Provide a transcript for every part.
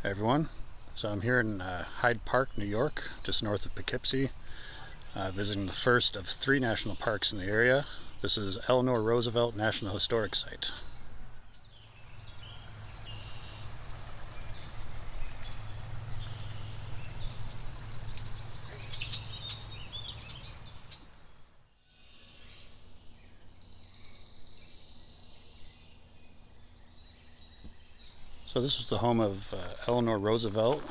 Hey everyone, so I'm here in Hyde Park, New York, just north of Poughkeepsie, visiting the first of 3 national parks in the area. This is Eleanor Roosevelt National Historic Site. So this was the home of Eleanor Roosevelt.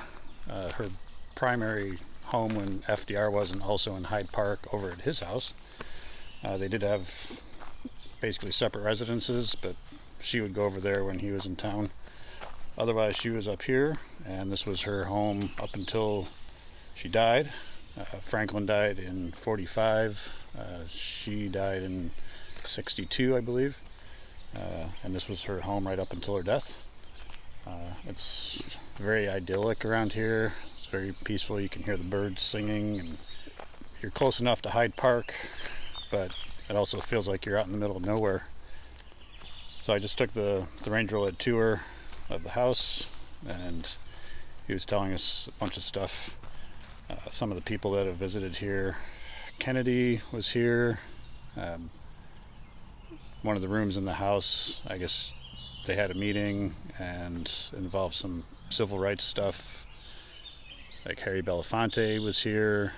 Her primary home when FDR wasn't, also in Hyde Park over at his house. They did have basically separate residences, but she would go over there when he was in town. Otherwise, she was up here, and this was her home up until she died. Franklin died in 45. She died in 62, I believe. And this was her home right up until her death. It's very idyllic around here. It's very peaceful. You can hear the birds singing, and you're close enough to Hyde Park, but it also feels like you're out in the middle of nowhere. So I just took the ranger led tour of the house, and he was telling us a bunch of stuff. Some of the people that have visited here. Kennedy was here. One of the rooms in the house, I guess they had a meeting and involved some civil rights stuff. Like Harry Belafonte was here,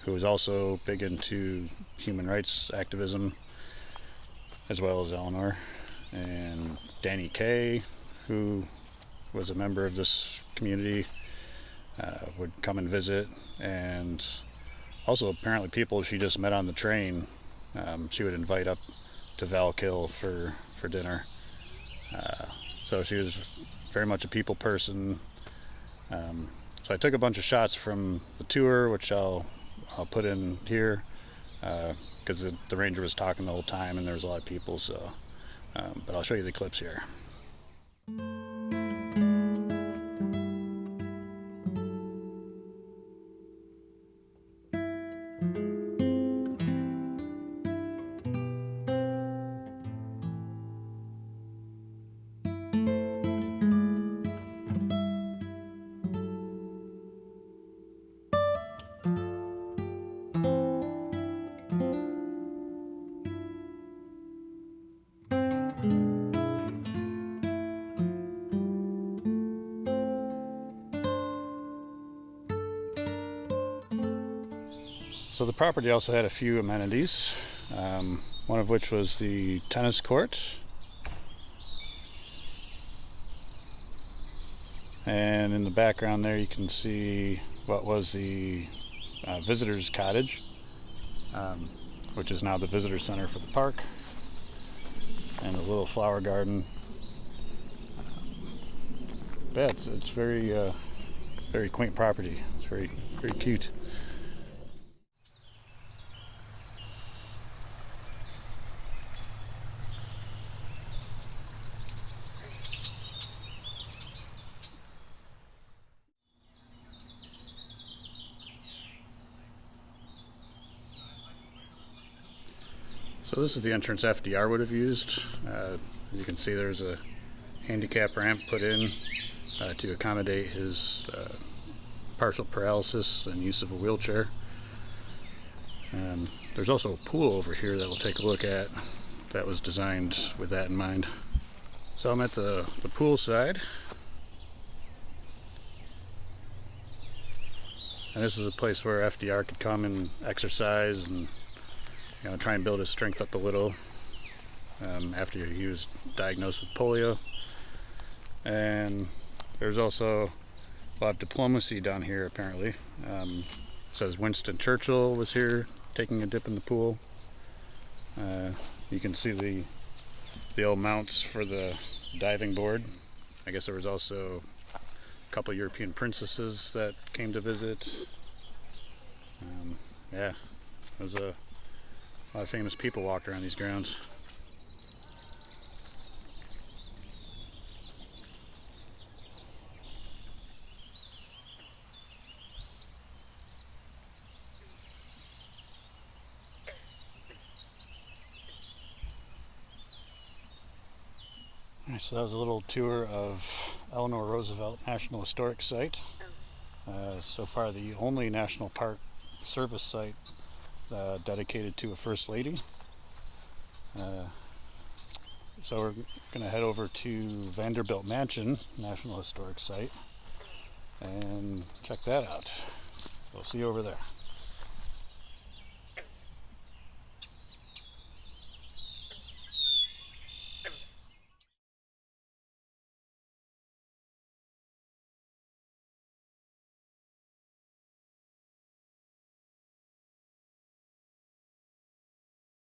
who was also big into human rights activism, as well as Eleanor. And Danny Kaye, who was a member of this community, would come and visit. And also apparently people she just met on the train, she would invite up to Val-Kill for dinner. So she was very much a people person. So I took a bunch of shots from the tour, which I'll put in here, because the ranger was talking the whole time and there was a lot of people. So, but I'll show you the clips here. So the property also had a few amenities, one of which was the tennis court. And in the background there you can see what was the visitor's cottage, which is now the visitor center for the park, and a little flower garden. Yeah, it's very very quaint property. It's very cute. So this is the entrance FDR would have used. As you can see, there's a handicap ramp put in to accommodate his partial paralysis and use of a wheelchair. There's also a pool over here that we'll take a look at that was designed with that in mind. So I'm at the pool side. And this is a place where FDR could come and exercise and try and build his strength up a little after he was diagnosed with polio. And there's also a lot of diplomacy down here apparently. It says Winston Churchill was here taking a dip in the pool. You can see the old mounts for the diving board. I guess there was also a couple European princesses that came to visit. Yeah, there was a lot of famous people walked around these grounds. Alright, so that was a little tour of Eleanor Roosevelt National Historic Site. So far the only National Park Service site dedicated to a First Lady. So we're going to head over to Vanderbilt Mansion National Historic Site and check that out. We'll see you over there.